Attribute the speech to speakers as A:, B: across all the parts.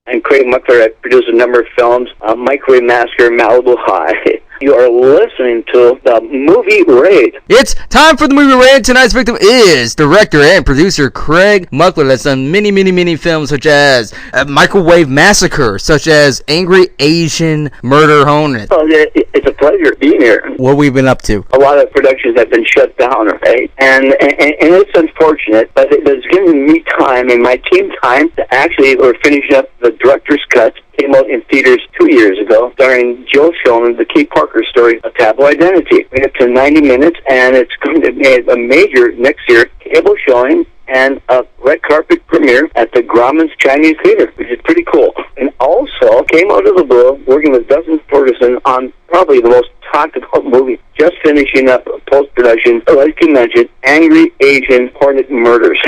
A: I'm Craig Muckler. I produce a number of films, Microwave Massacre, Malibu High. You are listening to the Movie Raid.
B: It's time for the Movie Raid. Tonight's victim is director and producer Craig Muckler. That's done many films such as Microwave Massacre, such as Angry Asian Murder Hornet.
A: Oh, it's a pleasure being here.
B: What have we been up to?
A: A lot of productions have been shut down, right? And it's unfortunate, but it's giving me time and my team time to actually, we're finishing up the director's cut. Came out in theaters 2 years ago, starring Joe Shulman, the Kay Parker story of Tabloid Identity. We have to 90 minutes, and it's going to be a major next year cable showing and a red carpet premiere at the Grauman's Chinese Theater, which is pretty cool. And also came out of the blue, working with Dustin Ferguson on probably the most talked about movie, just finishing up post-production, like you mentioned, Angry Asian Hornet Murders.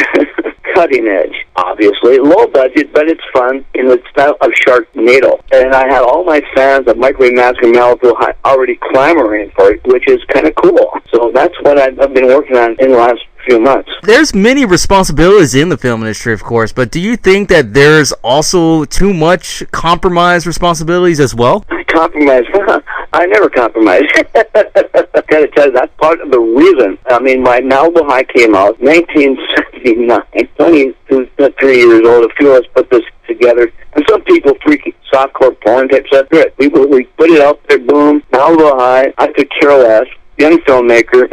A: Cutting edge, obviously. Low budget, but it's fun in the style of Sharknado. And I had all my fans of Microwave Massacre Malibu High already clamoring for it, which is kind of cool. So that's what I've been working on in the last few months.
B: There's many responsibilities in the film industry, of course, but do you think that there's also too much compromise responsibilities as well?
A: Compromise? I never compromise. I gotta tell you, that's part of the reason. I mean, my Malibu High came out 1979, 23 years old. A few of us put this together. And some people freaking softcore porn type stuff. We put it out there, boom, Malibu High. I could care less. Young filmmaker.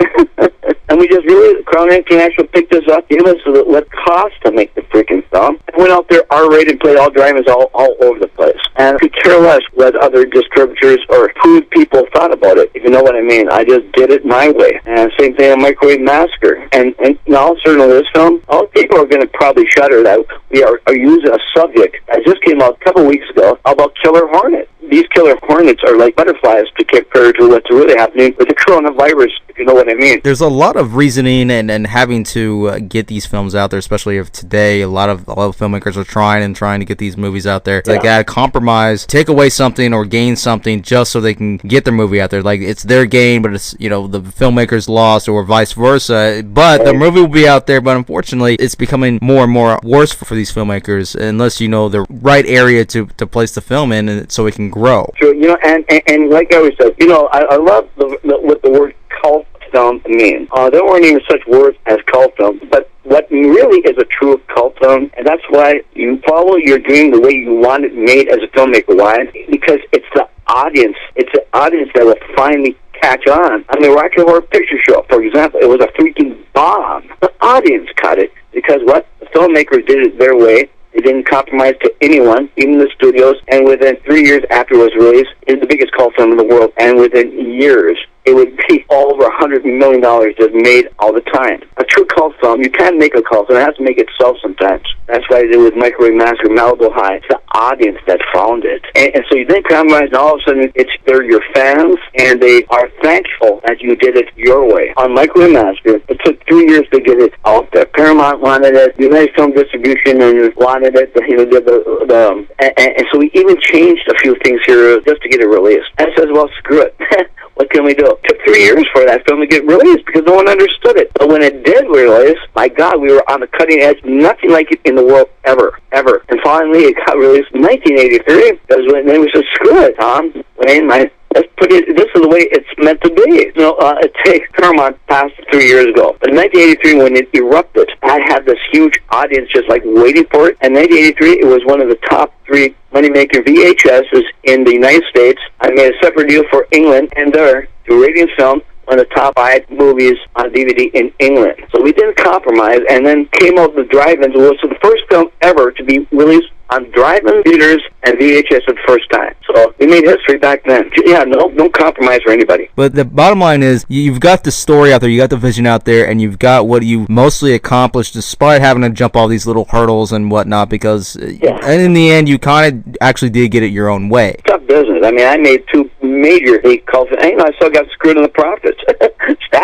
A: And we just really, Crown International picked us up, gave us what it cost to make the freaking film. I went out there, R-rated, played all drivers all over the place. And I could care less what other distributors or who people thought about it, if you know what I mean. I just did it my way. And same thing on Microwave Massacre. And now, certainly this film, all people are going to probably shudder that we are using a subject that just came out a couple weeks ago about killer hornet. These killer hornets are like butterflies to compare to what's really happening with the coronavirus, if you know what I mean.
B: There's a lot of reasoning and having to get these films out there, especially of today. A lot of filmmakers are trying to get these movies out there. It's like compromise, take away something or gain something just so they can get their movie out there. Like it's their gain, but it's the filmmakers lost, or vice versa. But the movie will be out there. But unfortunately, it's becoming more and more worse for these filmmakers unless you know the right area to place the film in, and so it can grow.
A: Sure, and like I always said, I love what the word cult film means. There weren't even such words as cult film, but what really is a true cult film, and that's why you follow your dream the way you want it made as a filmmaker. Why? Because it's the audience. It's the audience that will finally catch on. On the Rocky Horror Picture Show, for example, it was a freaking bomb. The audience caught it because what? The filmmakers did it their way. It didn't compromise to anyone, even the studios, and within 3 years after it was released, it's the biggest cult film in the world, and within years, it would be all over $100 million just made all the time. A true cult film, you can't make a cult film, it has to make itself sometimes. That's what I did with Microwave Massacre, Malibu High. It's the audience that found it. And so you didn't compromise, and all of a sudden, they're your fans, and they are thankful that you did it your way. On Microwave Massacre, it took 3 years to get it out there. Paramount wanted it, United Film Distribution and wanted it, and so we even changed a few things here just to get it released. And I says, well, screw it. What can we do? It took 3 years for that film to get released because no one understood it. But when it did release, my God, we were on the cutting edge. Nothing like it in the world ever. And finally, it got released in 1983. That was when they was just, screw it, Tom. Wayne, let's put it, this is the way it's meant to be. It takes Paramount past 3 years ago. But in 1983, when it erupted, I had this huge audience just like waiting for it. And 1983, it was one of the top 3 moneymaker VHSs in the United States. I made a separate deal for England, and there, the Arabian film, one of the top 5 movies on DVD in England. So we didn't compromise, and then came out with drive-ins. It was the first film ever to be released on drive-in theaters and VHS for the first time. So we made history back then. Yeah, no compromise for anybody.
B: But the bottom line is, you've got the story out there, you got the vision out there, and you've got what you mostly accomplished despite having to jump all these little hurdles and whatnot, because and in the end, you kind of actually did get it your own way.
A: Tough business. I mean, I made 2 major hate cults, and I still got screwed in the profits.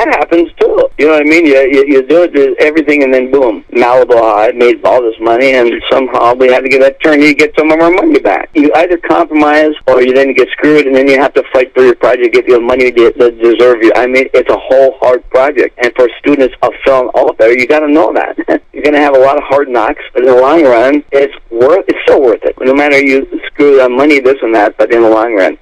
A: that happens too. You know what I mean? You do everything, and then boom, Malibu High made all this money, and somehow we had to give that turn. You get some of our money back. You either compromise, or you then get screwed, and then you have to fight for your project, get your money that deserve you. I mean, it's a whole hard project, and for students of film out there, you got to know that you're going to have a lot of hard knocks, but in the long run, it's still worth it. No matter you screw on money, this and that, but in the long run.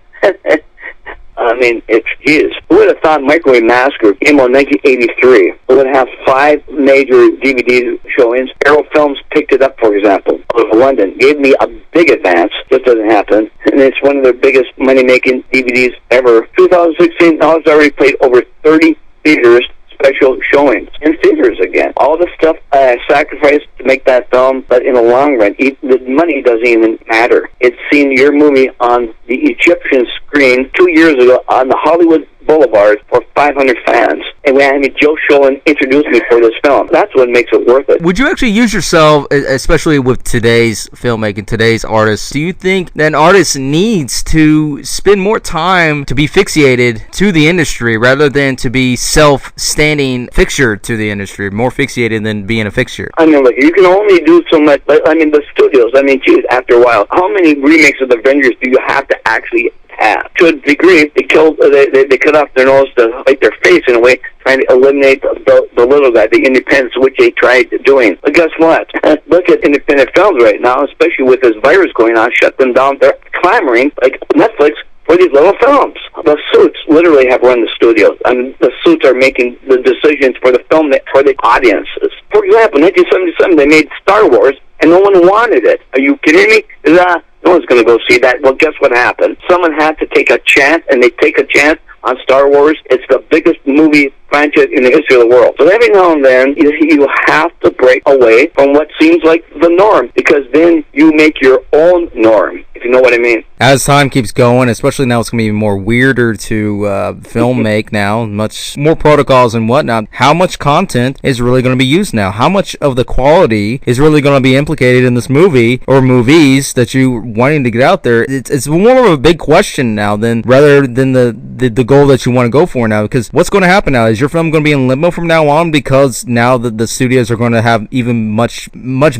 A: I mean, geez. Who would have thought Microwave Massacre came out in 1983? It would have 5 major DVD showings. Arrow Films picked it up, for example, out of London. Gave me a big advance. This doesn't happen. And it's one of their biggest money-making DVDs ever. 2016, now it's already played over 30 theaters. Special showings in theaters again. All the stuff I sacrificed to make that film, but in the long run, the money doesn't even matter. It's seen your movie on the Egyptian screen 2 years ago on the Hollywood Boulevard for 500 fans. And we had Joe Schoen introduced me for this film. That's what makes it worth it.
B: Would you actually use yourself, especially with today's filmmaking, today's artists, do you think that an artist needs to spend more time to be fixated to the industry rather than to be self-standing fixture to the industry, more fixated than being a fixture?
A: I mean, look, you can only do so much, but I mean, the studios, I mean, geez, after a while, how many remakes of the Avengers do you have to actually have? To a degree, they cut off their nose to hide their face in a way, trying to eliminate the little guy, the independents, which they tried doing. But guess what? Look at independent films right now, especially with this virus going on, shut them down. They're clamoring, like Netflix, for these little films. The suits literally have run the studios. I mean, the suits are making the decisions for the film, for the audiences. For example, in 1977, they made Star Wars, and no one wanted it. Are you kidding me? No one's going to go see that. Well, guess what happened? Someone had to take a chance, and they take a chance on Star Wars. It's the biggest movie franchise in the history of the world. So every now and then, you have to break away from what seems like the norm, because then you make your own norm, if you know what I mean.
B: As time keeps going, especially now, it's going to be more weirder to film make now, much more protocols and whatnot. How much content is really going to be used now? How much of the quality is really going to be implicated in this movie or movies that you wanting to get out there? It's more of a big question now rather than the goal that you want to go for now, because what's going to happen now? Is your film going to be in limbo from now on, because now the studios are going to have even much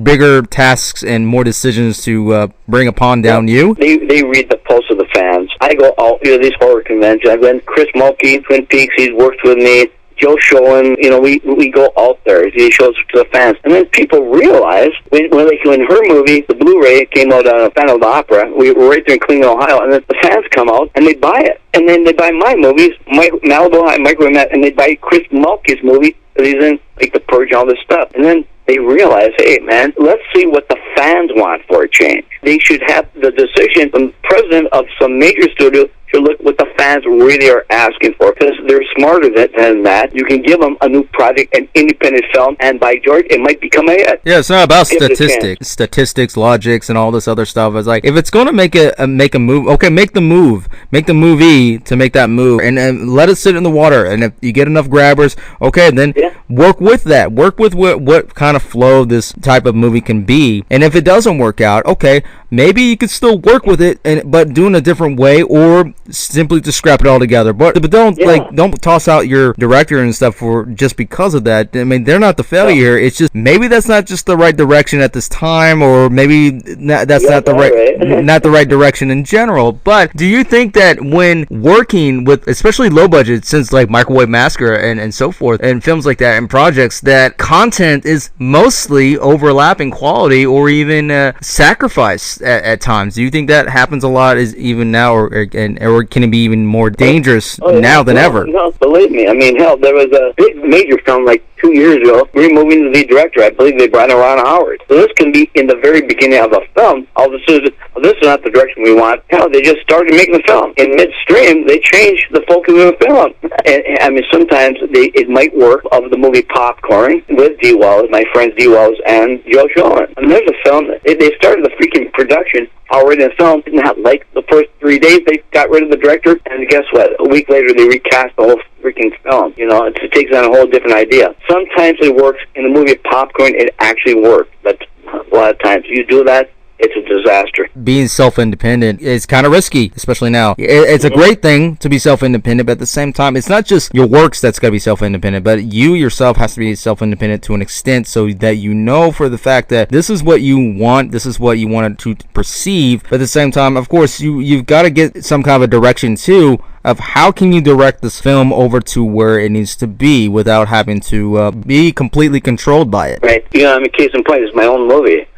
B: bigger tasks and more decisions to bring upon down you?
A: They read the pulse of the fans. I go out, these horror conventions. I've been Chris Mulkey, Twin Peaks, he's worked with me. Joe Schoen, we go out there. He shows it to the fans. And then people realize, when her movie, the Blu-ray, came out on Phantom of the Opera, we were right there in Cleveland, Ohio, and then the fans come out and they buy it. And then they buy my movies, Malibu High, Microwave, and they buy Chris Mulkey's movie, that he's in, like The Purge and all this stuff. And then they realize, hey, man, let's see what the fans want for a change. They should have the decision from the president of some major studio to look what the fans really are asking for, because they're smarter than that. You can give them a new project, an independent film, and by George, it might become a hit.
B: Yeah, it's not about statistics, logics, and all this other stuff. It's like, if it's going to make a move, okay, make the movie to make that move, and let it sit in the water. And if you get enough grabbers, okay, then work with that. Work with what kind of flow this type of movie can be. And if it doesn't work out, okay, maybe you could still work with it, but do it in a different way, or simply to scrap it all together. But don't toss out your director and stuff for just because of that. I mean, they're not the failure here. It's just maybe that's not just the right direction at this time, or maybe that's not the not the right direction in general. But do you think that when working with especially low budget, since like Microwave Massacre and so forth, and films like that and projects, that content is mostly overlapping quality or even sacrifice at times? Do you think that happens a lot even now, or can it be even more dangerous now than ever?
A: No, believe me. I mean, hell, there was a big major film like 2 years ago, removing the lead director. I believe they brought in Ron Howard. So this can be in the very beginning of a film. All of a sudden, this is not the direction we want. Hell, they just started making the film. In midstream, they changed the focus of the film. And, I mean, sometimes it might work of the movie Popcorn with D. Wallace, my friends D. Wallace and Joe Schoen. I mean, there's a film, they started the freaking production already in the film. Not like the first 3 days, they got rid of the director, and guess what? A week later, they recast the whole freaking film. It takes on a whole different idea. Sometimes it works. In the movie Popcorn, it actually worked, but a lot of times you do that, it's a disaster.
B: Being self-independent is kind of risky, especially now. It's a great thing to be self-independent, but at the same time, it's not just your works that's got to be self-independent, but you yourself has to be self-independent to an extent, so that you know for the fact that this is what you want, this is what you want to perceive. But at the same time, of course, you've got to get some kind of a direction too, of how can you direct this film over to where it needs to be without having to be completely controlled by it.
A: Right. I mean, case in point is my own movie.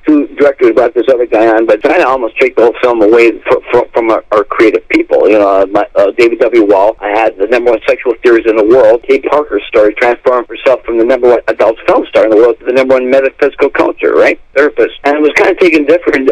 A: Two directors brought this other guy on, but trying to almost take the whole film away from our creative people. David W. Wall. I had the #1 sexual theorist in the world. Kate Parker's story transformed herself from the #1 adult film star in the world to the #1 metaphysical counselor, right? Therapist. And it was kind of taking different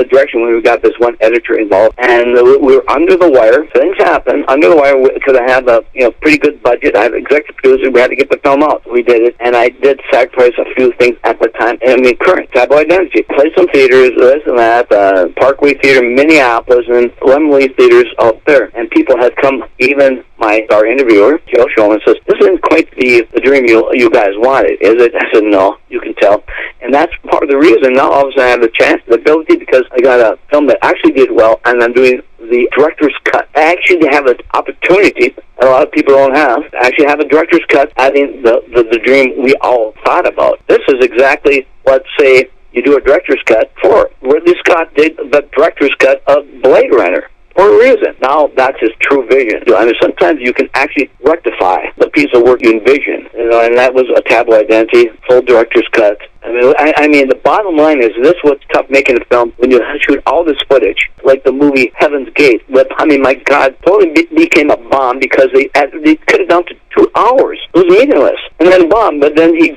A: direction when we got this one editor involved. And we were under the wire. Things happened under the wire because I had a pretty good budget. I had an executive producer. We had to get the film out. We did it, and I did sacrifice a few things at the time. And I mean, current tabloid identity. Play some theaters, this and that, Parkway Theater, Minneapolis, and Lemley Theaters out there. And people had come, even our interviewer, Joe Shulman, says, this isn't quite the dream you guys wanted, is it? I said, no, you can tell. And that's part of the reason now all of a sudden I have the chance, the ability, because I got a film that actually did well, and I'm doing the director's cut. I actually have an opportunity that a lot of people don't have. I actually have a director's cut. I think the dream we all thought about. This is exactly what, say, you do a director's cut for. Ridley Scott did the director's cut of Blade Runner for a reason. Now that's his true vision. I mean, sometimes you can actually rectify the piece of work you envision. And that was a tabloid identity, full director's cut. I mean, the bottom line is this: what's tough making a film when you shoot all this footage, like the movie Heaven's Gate. My God, totally became a bomb because they cut it down to 2 hours. It was meaningless, and then bomb. But then he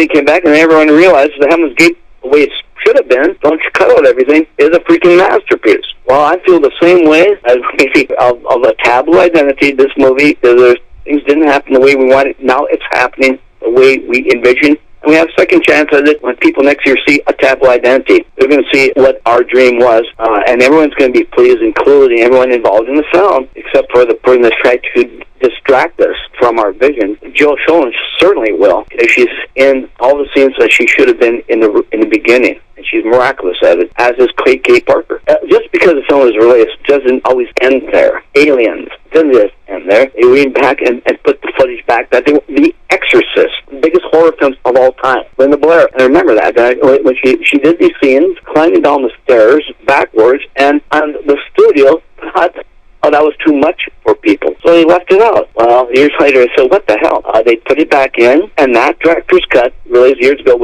A: came back, and everyone realized the Heaven's Gate, the way it should have been, don't you cut out everything, is a freaking masterpiece. Well, I feel the same way as maybe of a tabloid identity. This movie, things didn't happen the way we wanted. Now it's happening the way we envisioned. And we have a second chance at it when people next year see a tabloid identity. They're going to see what our dream was, and everyone's going to be pleased, including everyone involved in the film, except for the person that's tried to distract us from our vision. Jill Schoen certainly will. She's in all the scenes that she should have been in the beginning, and she's miraculous at it, as is Kate Parker. Just because the film is released doesn't always end there. Aliens doesn't just end there. They went back and put the footage back. That The Exorcist, the biggest horror films of all time. Linda Blair, and I remember that when she did these scenes, climbing down the stairs backwards, and the studio thought, oh, that was too much for people. So they left it out. Well, years later, I said, what the hell? They put it back in, and that director's cut, released years ago,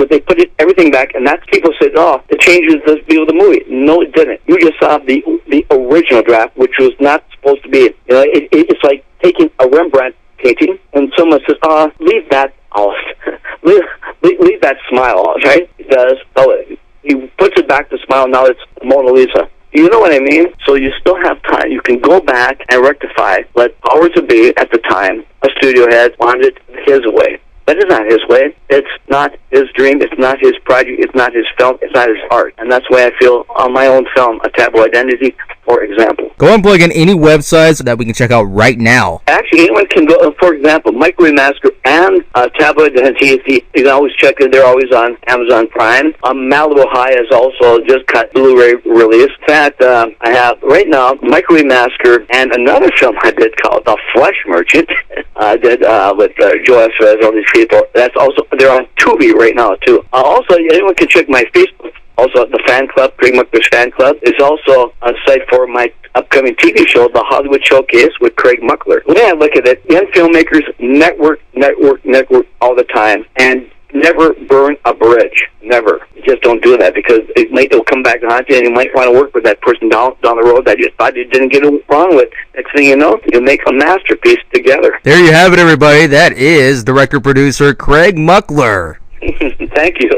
A: they put everything back, and that's people said, oh, it changes the view of the movie. No, it didn't. You just saw the original draft, which was not supposed to be. It's like taking a Rembrandt painting, and someone says, oh, leave that off. leave that smile off, right? It does. Oh, he puts it back to smile, now it's Mona Lisa. You know what I mean? So you still have time. You can go back and rectify what powers to be at the time a studio head wanted it his way. But it's not his way. It's not his dream. It's not his project. It's not his film. It's not his art. And that's why I feel on my own film, A Tabloid Identity, for example.
B: Go and plug in any websites that we can check out right now.
A: Actually, anyone can go, for example, Muckler Massacre and Tabloid Identity. You can always check it. They're always on Amazon Prime. Malibu High has also just got Blu-ray release. In fact, I have right now Microwave Massacre and another film I did called The Flesh Merchant. I did with Joe Estes, all these people. That's also, they're on Tubi right now, too. Also, anyone can check my Facebook. Also, the fan club, Craig Muckler's fan club, is also a site for my upcoming TV show, The Hollywood Showcase with Craig Muckler. When I look at it, young filmmakers network all the time, and never burn a bridge. Never. You just don't do that, because it'll come back to haunt you, and you might want to work with that person down the road that you thought you didn't get wrong with. Next thing you know, you'll make a masterpiece together.
B: There you have it, everybody. That is director-producer Craig Muckler.
A: Thank you.